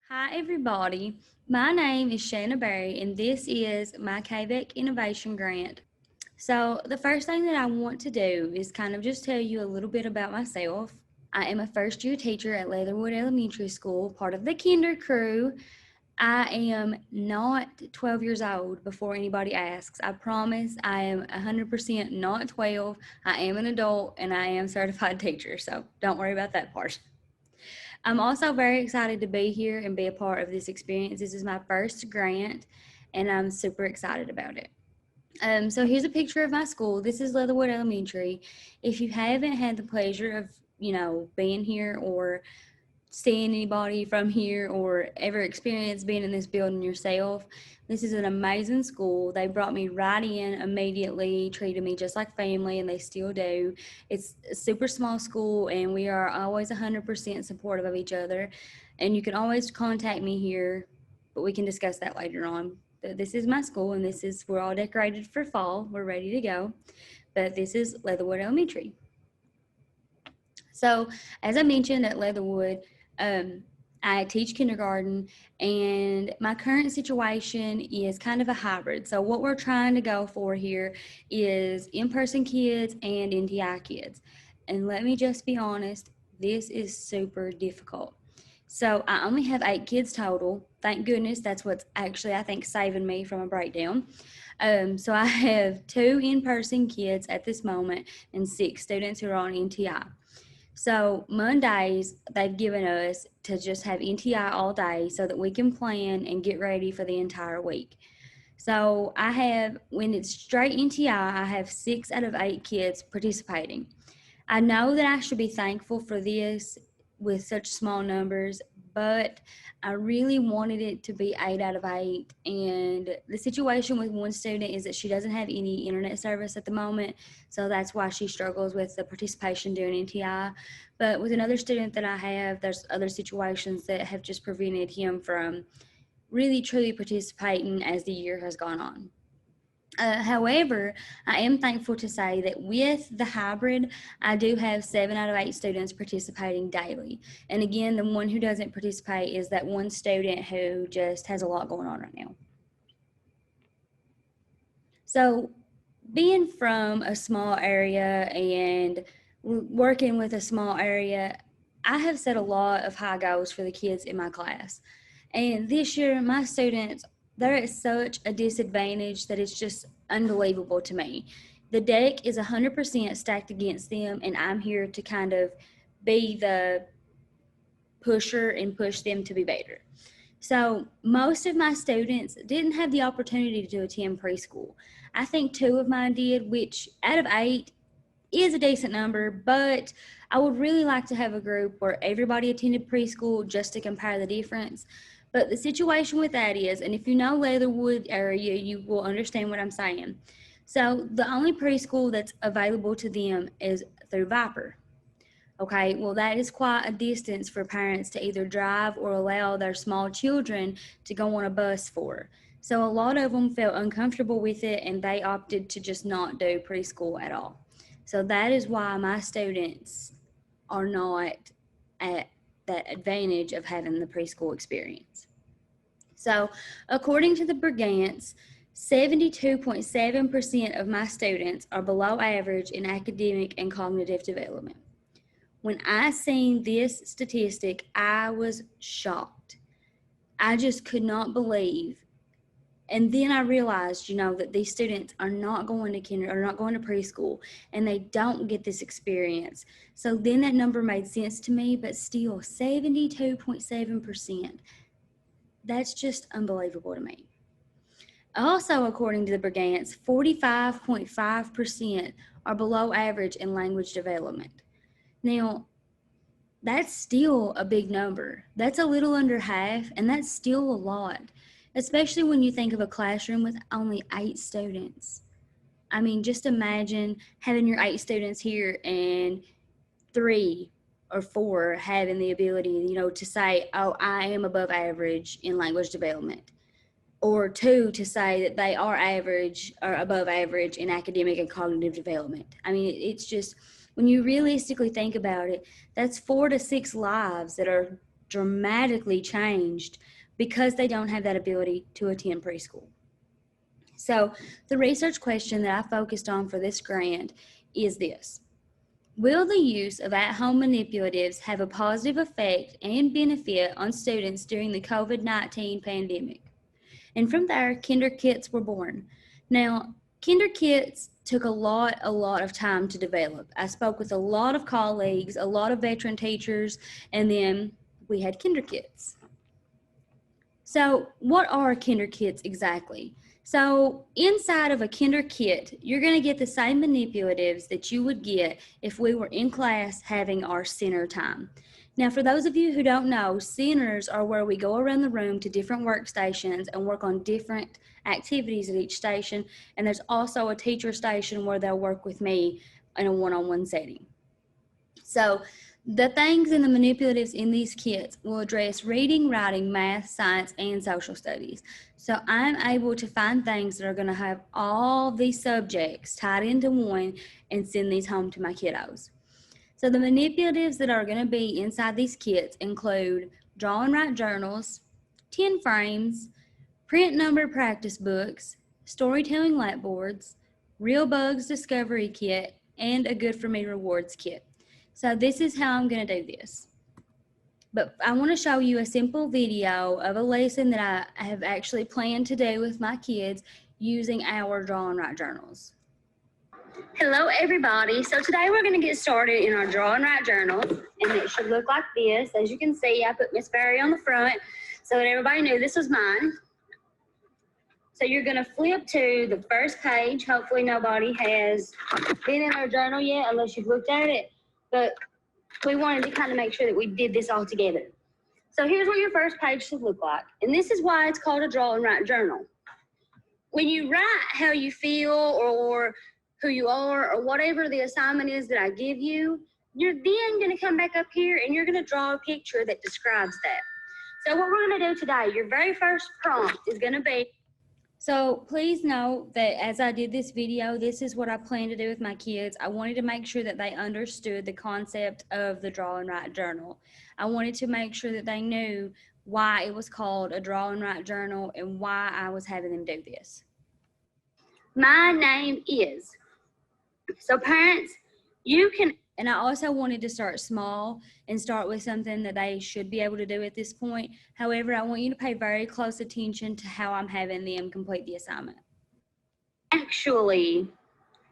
Hi, everybody. My name is Shana Berry, and this is my KVEC Innovation Grant. So, the first thing that I want to do is kind of just tell you a little bit about myself. I am a first year teacher at Leatherwood Elementary School, part of the kinder crew. I am not 12 years old before anybody asks. I promise I am 100% not 12. I am an adult and I am a certified teacher, so don't worry about that part. I'm also very excited to be here and be a part of this experience. This is my first grant, and I'm super excited about it. So here's a picture of my school. This is Leatherwood Elementary. If you haven't had the pleasure of, being here or seeing anybody from here or ever experienced being in this building yourself, this is an amazing school. They brought me right in immediately, treated me just like family, and they still do. It's a super small school, and we are always 100% supportive of each other. And you can always contact me here, but we can discuss that later on. This is my school, and we're all decorated for fall. We're ready to go. But this is Leatherwood Elementary. So, as I mentioned at Leatherwood, I teach kindergarten, and my current situation is kind of a hybrid. So, what we're trying to go for here is in person kids and NTI kids. And let me just be honest, this is super difficult. So, I only have 8 kids total. Thank goodness that's what's actually, I think, saving me from a breakdown. So, I have 2 in person kids at this moment and 6 students who are on NTI. So Mondays, they've given us to just have NTI all day so that we can plan and get ready for the entire week. So when it's straight NTI, I have 6 out of 8 kids participating. I know that I should be thankful for this with such small numbers, but I really wanted it to be 8 out of 8. And the situation with one student is that she doesn't have any internet service at the moment, so that's why she struggles with the participation during NTI. But with another student that I have, there's other situations that have just prevented him from really truly participating as the year has gone on. However, I am thankful to say that with the hybrid, I do have 7 out of 8 students participating daily. And again, the one who doesn't participate is that one student who just has a lot going on right now. So, being from a small area and working with a small area, I have set a lot of high goals for the kids in my class. And this year, my students, they're at such a disadvantage that it's just unbelievable to me. The deck is 100% stacked against them, and I'm here to kind of be the pusher and push them to be better. So, most of my students didn't have the opportunity to attend preschool. I think 2 of mine did, which out of 8 is a decent number, but I would really like to have a group where everybody attended preschool just to compare the difference. But the situation with that is, and if you know Leatherwood area, you will understand what I'm saying. So the only preschool that's available to them is through Viper. Okay, well, that is quite a distance for parents to either drive or allow their small children to go on a bus for. So a lot of them felt uncomfortable with it, and they opted to just not do preschool at all. So that is why my students are not at that advantage of having the preschool experience. So, according to the Brigance, 72.7% of my students are below average in academic and cognitive development. When I seen this statistic, I was shocked. I just could not believe. And then I realized, that these students are not going to kindergarten, are not going to preschool, and they don't get this experience. So then that number made sense to me, but still, 72.7%. That's just unbelievable to me. Also, according to the Brigance, 45.5% are below average in language development. Now, that's still a big number. That's a little under half, and that's still a lot, especially when you think of a classroom with only 8 students. I mean, just imagine having your 8 students here and 3 or 4 having the ability, to say, oh, I am above average in language development, or 2 to say that they are average or above average in academic and cognitive development. I mean, it's just, when you realistically think about it, that's 4 to 6 lives that are dramatically changed because they don't have that ability to attend preschool. So the research question that I focused on for this grant is this: will the use of at-home manipulatives have a positive effect and benefit on students during the COVID-19 pandemic? And from there, Kinder Kits were born. Now, Kinder Kits took a lot of time to develop. I spoke with a lot of colleagues, a lot of veteran teachers, and then we had Kinder Kits. So what are Kinder Kits exactly? So inside of a Kinder Kit, you're going to get the same manipulatives that you would get if we were in class having our center time. Now, for those of you who don't know, centers are where we go around the room to different workstations and work on different activities at each station. And there's also a teacher station where they'll work with me in a one-on-one setting. So the things and the manipulatives in these kits will address reading, writing, math, science, and social studies. So I'm able to find things that are going to have all these subjects tied into one and send these home to my kiddos. So the manipulatives that are going to be inside these kits include draw and write journals, 10 frames, print number practice books, storytelling blackboards, Real Bugs Discovery Kit, and a Good For Me Rewards Kit. So this is how I'm going to do this. But I want to show you a simple video of a lesson that I have actually planned to do with my kids using our draw and write journals. Hello everybody. So today we're going to get started in our draw and write journal, and it should look like this. As you can see, I put Miss Berry on the front so that everybody knew this was mine. So you're going to flip to the first page. Hopefully nobody has been in our journal yet unless you've looked at it. But we wanted to kind of make sure that we did this all together. So here's what your first page should look like. And this is why it's called a draw and write journal. When you write how you feel or who you are or whatever the assignment is that I give you, you're then going to come back up here and you're going to draw a picture that describes that. So what we're going to do today, your very first prompt is going to be. So please note that as I did this video, this is what I plan to do with my kids. I wanted to make sure that they understood the concept of the draw and write journal. I wanted to make sure that they knew why it was called a draw and write journal and why I was having them do this. My name is. So parents, you can, and I also wanted to start small and start with something that they should be able to do at this point. However, I want you to pay very close attention to how I'm having them complete the assignment. Actually,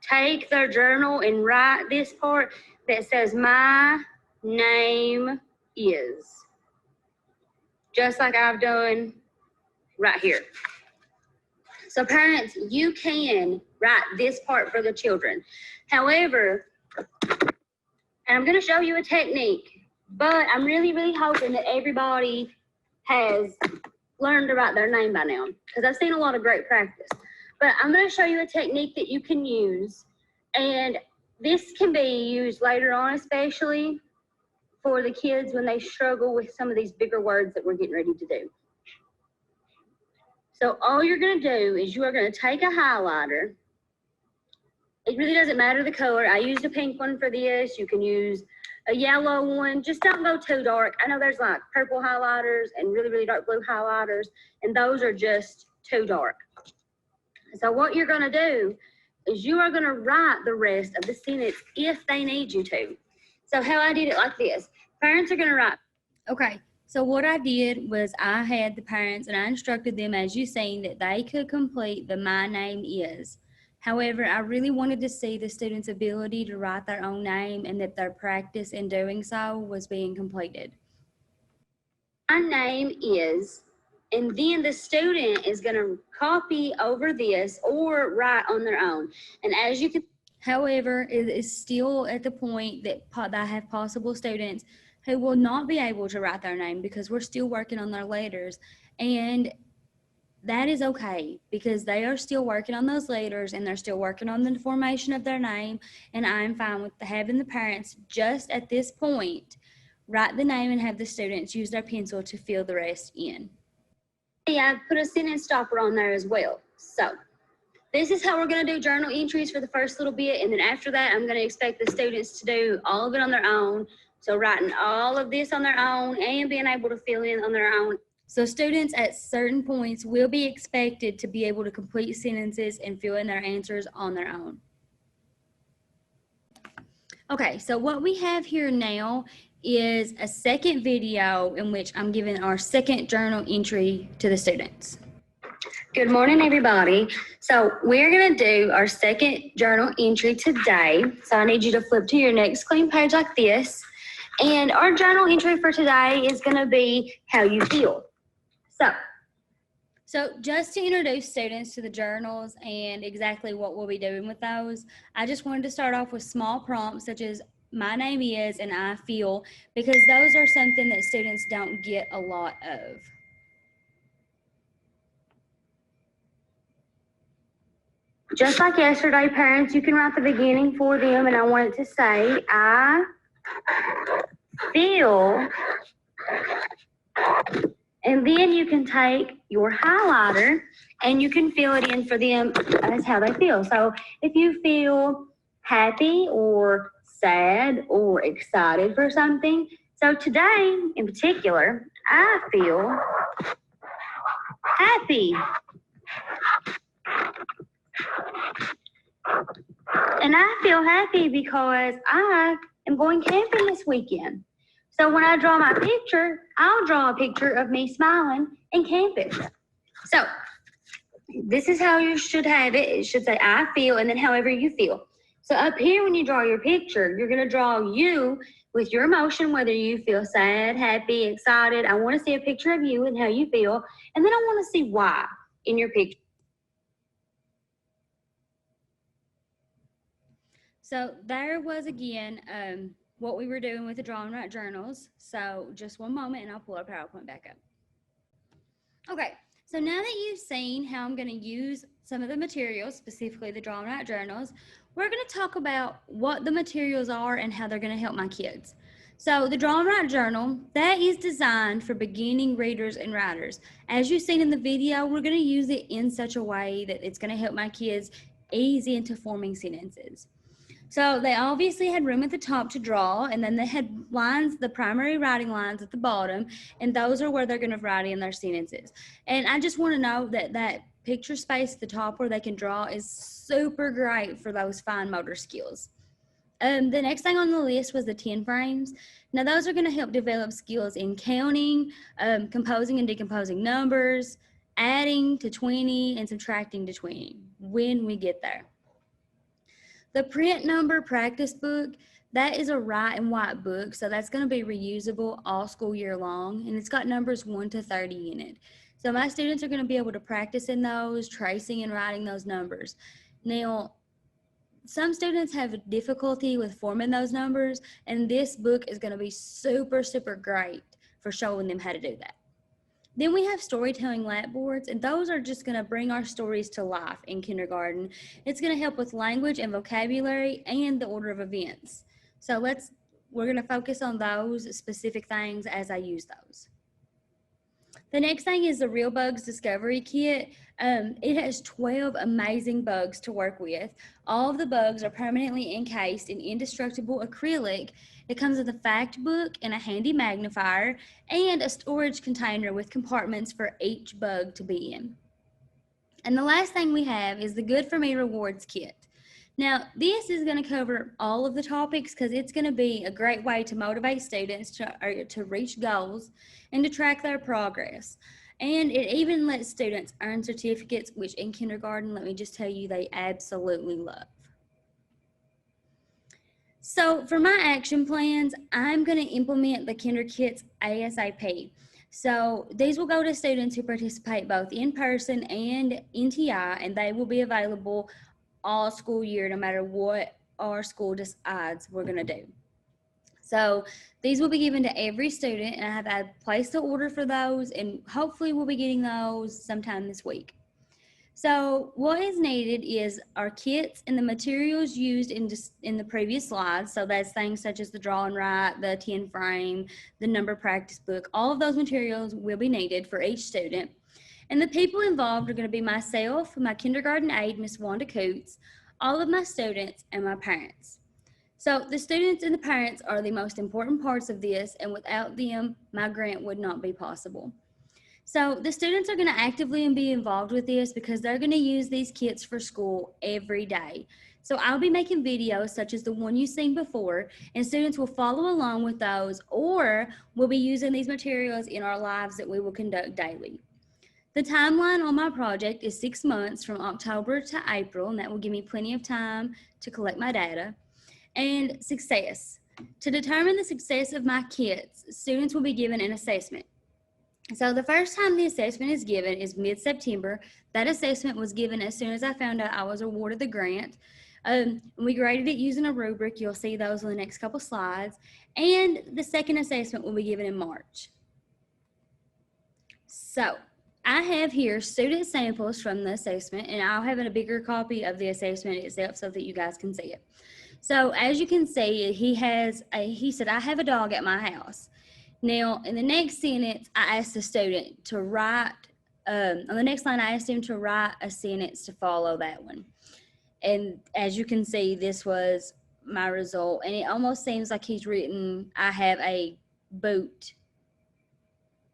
take their journal and write this part that says, my name is. Just like I've done right here. So parents, you can write this part for the children. However, and I'm going to show you a technique, but I'm really hoping that everybody has learned to write their name by now, because I've seen a lot of great practice. But I'm going to show you a technique that you can use, and this can be used later on, especially for the kids when they struggle with some of these bigger words that we're getting ready to do. So all you're going to do is you are going to take a highlighter. It really doesn't matter the color. I used a pink one for this. You can use a yellow one. Just don't go too dark. I know there's like purple highlighters and really dark blue highlighters, and those are just too dark. So what you're going to do is you are going to write the rest of the sentence if they need you to. So how I did it like this. Parents are going to write. Okay. So what I did was I had the parents and I instructed them, as you've seen, that they could complete the my name is. However, I really wanted to see the students' ability to write their own name and that their practice in doing so was being completed. My name is, and then the student is going to copy over this or write on their own. And as you can, however, it is still at the point that I have possible students who will not be able to write their name because we're still working on their letters. And that is okay because they are still working on those letters and they're still working on the formation of their name. And I'm fine with having the parents just at this point write the name and have the students use their pencil to fill the rest in. Yeah, I put a sentence stopper on there as well. So this is how we're going to do journal entries for the first little bit. And then after that, I'm going to expect the students to do all of it on their own. So writing all of this on their own and being able to fill in on their own. So students at certain points will be expected to be able to complete sentences and fill in their answers on their own. Okay, so what we have here now is a second video in which I'm giving our second journal entry to the students. Good morning, everybody. So we're going to do our second journal entry today. So I need you to flip to your next clean page like this. And our journal entry for today is going to be how you feel. So just to introduce students to the journals and exactly what we'll be doing with those, I just wanted to start off with small prompts such as my name is and I feel, because those are something that students don't get a lot of. Just like yesterday, parents, you can write the beginning for them, and I want it to say, I feel, and then you can take your highlighter and you can fill it in for them as how they feel. So if you feel happy or sad or excited for something, so today in particular, I feel happy. And I feel happy because I am going camping this weekend. So when I draw my picture, I'll draw a picture of me smiling and camping. So this is how you should have it. It should say I feel and then however you feel. So up here when you draw your picture, you're going to draw you with your emotion, whether you feel sad, happy, excited. I want to see a picture of you and how you feel. And then I want to see why in your picture. So there was again what we were doing with the Draw and Write journals. So just one moment and I'll pull our PowerPoint back up. Okay, so now that you've seen how I'm going to use some of the materials, specifically the Draw and Write journals, we're going to talk about what the materials are and how they're going to help my kids. So the Draw and Write journal, that is designed for beginning readers and writers. As you've seen in the video, we're going to use it in such a way that it's going to help my kids ease into forming sentences. So they obviously had room at the top to draw, and then they had lines, the primary writing lines at the bottom, and those are where they're going to write in their sentences. And I just want to know that that picture space at the top where they can draw is super great for those fine motor skills. The next thing on the list was the 10 frames. Now those are going to help develop skills in counting, composing and decomposing numbers, adding to 20 and subtracting to 20 when we get there. The print number practice book, that is a write and white book, so that's going to be reusable all school year long, and it's got numbers 1 to 30 in it. So my students are going to be able to practice in those, tracing and writing those numbers. Now, some students have difficulty with forming those numbers, and this book is going to be super, super great for showing them how to do that. Then we have storytelling lap boards, and those are just going to bring our stories to life in kindergarten. It's going to help with language and vocabulary and the order of events. So we're going to focus on those specific things as I use those. The next thing is the Real Bugs Discovery Kit. It has 12 amazing bugs to work with. All of the bugs are permanently encased in indestructible acrylic. It comes with a fact book and a handy magnifier and a storage container with compartments for each bug to be in. And the last thing we have is the Good For Me Rewards Kit. Now, this is going to cover all of the topics because it's going to be a great way to motivate students to reach goals and to track their progress. And it even lets students earn certificates, which in kindergarten, let me just tell you, they absolutely love. So for my action plans, I'm going to implement the Kinder Kits ASAP. So these will go to students who participate both in person and NTI, and they will be available all school year, no matter what our school decides we're going to do. So these will be given to every student, and I have placed the order for those, and hopefully we'll be getting those sometime this week. So what is needed is our kits and the materials used in the previous slides. So that's things such as the Draw and Write, the 10 frame, the number practice book. All of those materials will be needed for each student. And the people involved are going to be myself, my kindergarten aide, Miss Wanda Coots, all of my students, and my parents. So the students and the parents are the most important parts of this, and without them, my grant would not be possible. So the students are going to actively be involved with this because they're going to use these kits for school every day. So I'll be making videos such as the one you've seen before, and students will follow along with those, or we'll be using these materials in our lives that we will conduct daily. The timeline on my project is 6 months from October to April, and that will give me plenty of time to collect my data. And success. To determine the success of my kits, students will be given an assessment. So the first time the assessment is given is mid-September. That assessment was given as soon as I found out I was awarded the grant. We graded it using a rubric. You'll see those on the next couple slides. And the second assessment will be given in March. So I have here student samples from the assessment, and I'll have a bigger copy of the assessment itself so that you guys can see it. So as you can see, he said, I have a dog at my house. Now, in the next sentence, I asked the student to write, on the next line, I asked him to write a sentence to follow that one. And as you can see, this was my result. And it almost seems like he's written, I have a boot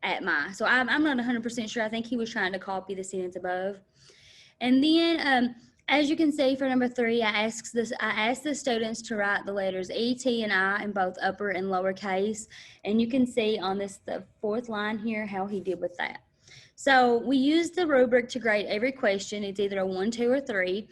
at my. So I'm not 100% sure. I think he was trying to copy the sentence above. And then, as you can see for number 3, I asked the students to write the letters E, T, and I in both upper and lower case. And you can see on the 4th line here how he did with that. So we used the rubric to grade every question. It's either a 1, 2, or 3.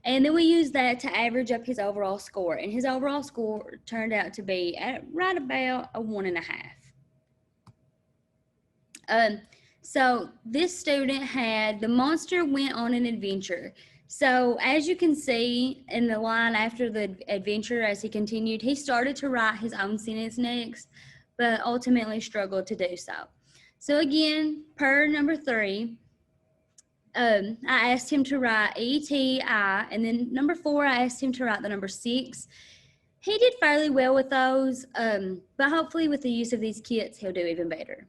And then we used that to average up his overall score. And his overall score turned out to be at right about a 1.5. So this student had, the monster went on an adventure. So as you can see in the line after the adventure, as he continued, he started to write his own sentence next, but ultimately struggled to do so. So again, per number 3, I asked him to write E-T-I, and then number 4, I asked him to write the number 6. He did fairly well with those, but hopefully with the use of these kits, he'll do even better.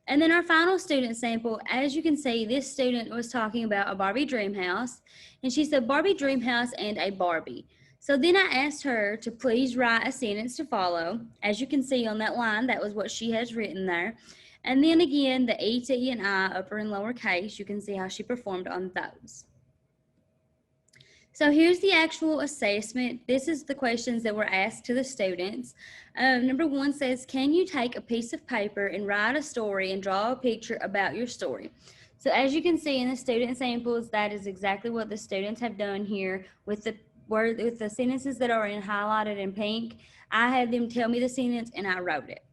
And then our final student sample, as you can see, this student was talking about a Barbie dream house, and she said Barbie dream house and a Barbie. So then I asked her to please write a sentence to follow. As you can see on that line, that was what she has written there. And then again, the E, T, and I, upper and lower case, you can see how she performed on those. So here's the actual assessment. This is the questions that were asked to the students. Number 1 says, can you take a piece of paper and write a story and draw a picture about your story? So as you can see in the student samples, that is exactly what the students have done here with the sentences that are highlighted in pink. I had them tell me the sentence and I wrote it.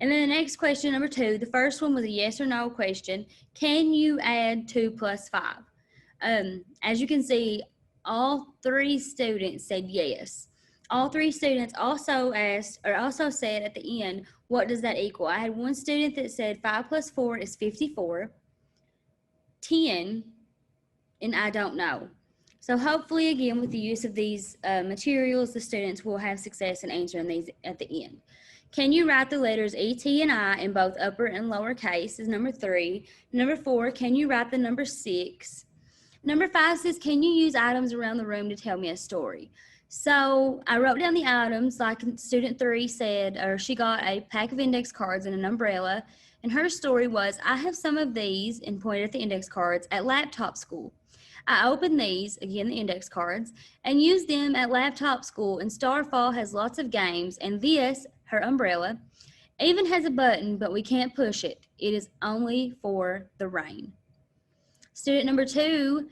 And then the next question, number 2, the first one was a yes or no question. Can you add 2 plus 5? As you can see, all 3 students said yes. All 3 students also said at the end, what does that equal? I had one student that said 5 plus 4 is 54, 10, and I don't know. So hopefully, again, with the use of these materials, the students will have success in answering these at the end. Can you write the letters E, T, and I in both upper and lower case is number 3. Number 4, can you write the number 6? Number 5 says, can you use items around the room to tell me a story? So I wrote down the items like student 3 said, or she got a pack of index cards and an umbrella. And her story was, I have some of these, and pointed at the index cards, at laptop school. I opened these, again the index cards, and used them at laptop school, and Starfall has lots of games, and this, her umbrella, even has a button, but we can't push it. It is only for the rain. Student number 2,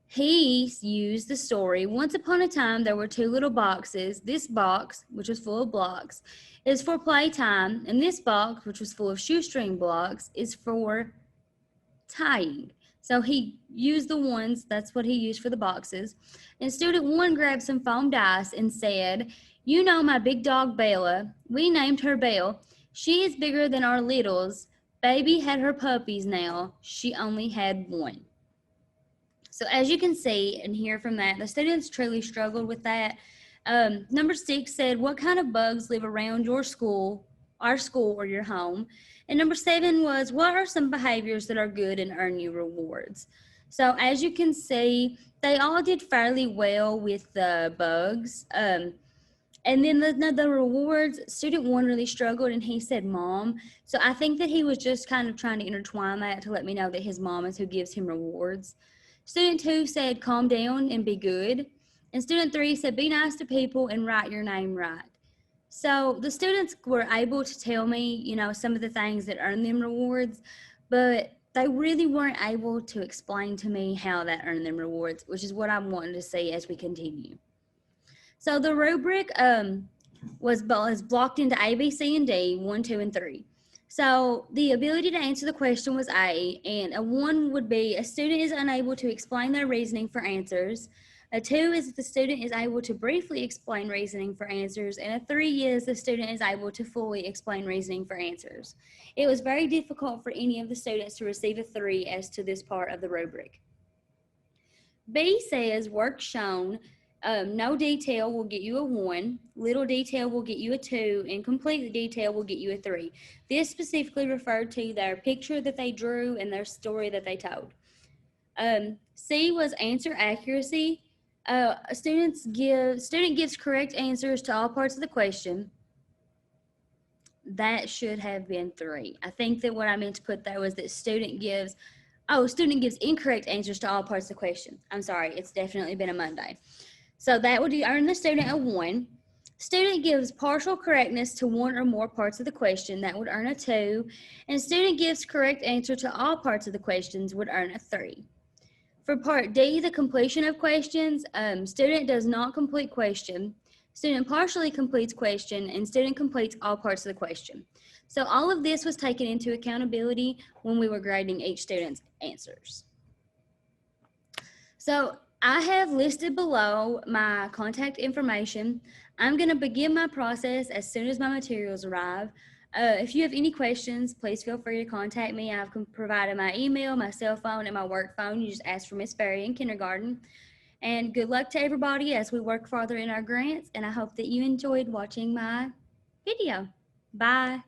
he used the story, once upon a time there were 2 little boxes. This box, which was full of blocks, is for playtime, and this box, which was full of shoestring blocks, is for tying. So he used the ones, that's what he used for the boxes. And student 1 grabbed some foam dice and said, you know my big dog Bella, we named her Belle. She is bigger than our littles. Baby had her puppies now, she only had one. So as you can see and hear from that, the students truly struggled with that. Number 6 said, what kind of bugs live around your school our school or your home. And number 7 was, what are some behaviors that are good and earn you rewards? So as you can see, they all did fairly well with the bugs. And then the rewards, student 1 really struggled and he said mom. So I think that he was just kind of trying to intertwine that to let me know that his mom is who gives him rewards. Student 2 said calm down and be good. And student 3 said be nice to people and write your name right. So the students were able to tell me, some of the things that earned them rewards, but they really weren't able to explain to me how that earned them rewards, which is what I'm wanting to see as we continue. So the rubric was blocked into A, B, C, and D, 1, 2, and 3. So the ability to answer the question was A, and a 1 would be a student is unable to explain their reasoning for answers. A 2 is the student is able to briefly explain reasoning for answers, and a 3 is the student is able to fully explain reasoning for answers. It was very difficult for any of the students to receive a 3 as to this part of the rubric. B says work shown. No detail will get you a 1, little detail will get you a 2, and complete detail will get you a 3. This specifically referred to their picture that they drew and their story that they told. C was answer accuracy. Student gives correct answers to all parts of the question. That should have been 3. I think that what I meant to put there was that student gives incorrect answers to all parts of the question. I'm sorry, it's definitely been a Monday. So that would earn the student a 1. Student gives partial correctness to 1 or more parts of the question. That would earn a 2. And student gives correct answer to all parts of the questions would earn a 3. For part D, the completion of questions, student does not complete question. Student partially completes question, and student completes all parts of the question. So all of this was taken into accountability when we were grading each student's answers. So I have listed below my contact information. I'm going to begin my process as soon as my materials arrive. If you have any questions, please feel free to contact me. I've provided my email, my cell phone, and my work phone. You just ask for Miss Berry in kindergarten. And good luck to everybody as we work farther in our grants. And I hope that you enjoyed watching my video. Bye.